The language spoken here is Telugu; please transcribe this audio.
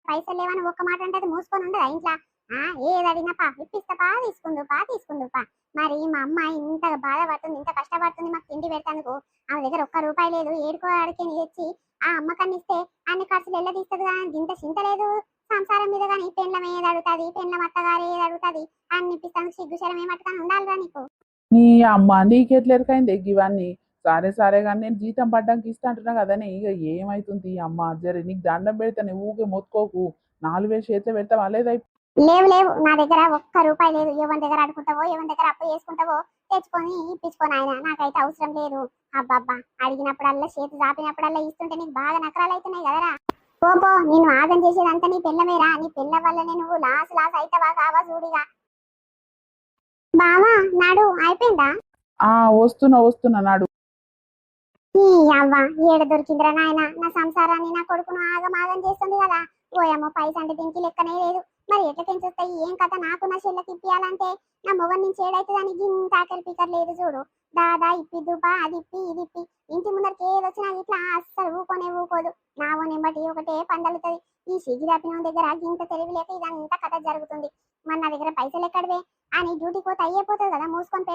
పైసలు లేవని ఒక్క మాట అంటే అది మూసుకొని ఉండదా ఇంట్లో. ఆ ఏది అడిగినా పా ఇప్పిస్తా పా తీసుకుందు పా. మరి మా అమ్మ ఇంత బాధపడుతుంది, ఇంత కష్టపడుతుంది మాకు తిండి పెడతానుకో. ఆమె దగ్గర ఒక్క రూపాయి లేదు, ఏడుకో ఆడికి తెచ్చి ఆ అమ్మకాన్ని ఇస్తే అన్ని ఖర్చులు ఎల్ల తీస్తుంది. కానీ ఇంత చింత లేదు సంసారం మీద. కానీ పెండ్లం ఏది అడుగుతుంది, పెండ్లం అత్తగారు ఏది అడుగుతుంది, అన్ని ఇప్పిస్తాను సిగ్గుశరం ఏమట్టుకొని ఉండాలిరా నీకు. నీ అమ్మ నీకెట్లెరకైంది ఇవన్నీ. సరే సరే కానీ నేను జీతం పడ్డానికి ఇస్తా అంటున్నా కదనే. ఇక ఏమైతుంది అమ్మ జరి నీకు దండం పెడతా, నువ్వు ఊకే మొత్తుకోకు. 4,000 చేతిలో పెడతావా లేదా? లేవు లేవు, నా దగ్గర ఒక్క రూపాయి లేదు. ఎవరి దగ్గర అడుకుంటావో, ఎవరి దగ్గర అప్పు చేసుకుంటావో తెచ్చుకొని ఇప్పించుకొని ఆయన, నాకైతే అవసరం లేదు. అబ్బబ్బా అడిగినప్పుడల్లా చేతి చాపినప్పుడల్లా ఇస్తుంటే నీకు బాగా నకరాలు అవుతున్నాయి కదరా. పోపో, నేను ఆగం చేసేదంతా నీ పిల్లమేరా. నీ పిల్ల వల్లనే నువ్వు లాస్ అవుతావా కావా చూడిగా. బావా నాడు అయిపోయిందా? వస్తున్నా నాడు. ఈ అవ్వ ఏడ దొరికిందిరా నాయన. నా సంసారాన్ని నా కొడుకును ఆగం చేస్తుంది కదా. ఓయమ్మో పైస అంటే దీనికి లెక్కనే లేదు. మరి ఎట్లా తెంచొస్తాయి ఏం కథ? నాకు నా చెల్లెకి ఇప్పియాలంటే నా మొగన్ నుంచి ఏడైతుందని ఇంత ఆకలి పీకర్ లేదు చూడు. దాదా ఇప్పిద్దుపా, అది ఇప్పి ఇది ఇప్పి. ఇంటి ముందరికి ఏది వచ్చినా ఇట్లా అస్సలు ఊకోదు. నా ఓనెంబటి ఒకటే పందలుతుంది. ఈ సిగి తప్పిన దగ్గర ఇంత తెలివి లేక ఇదంతా కథ జరుగుతుంది. మన నా దగ్గర పైసలు ఎక్కడవే అని డ్యూటీకి పోతే అయ్యేపోతుంది కదా మూసుకొని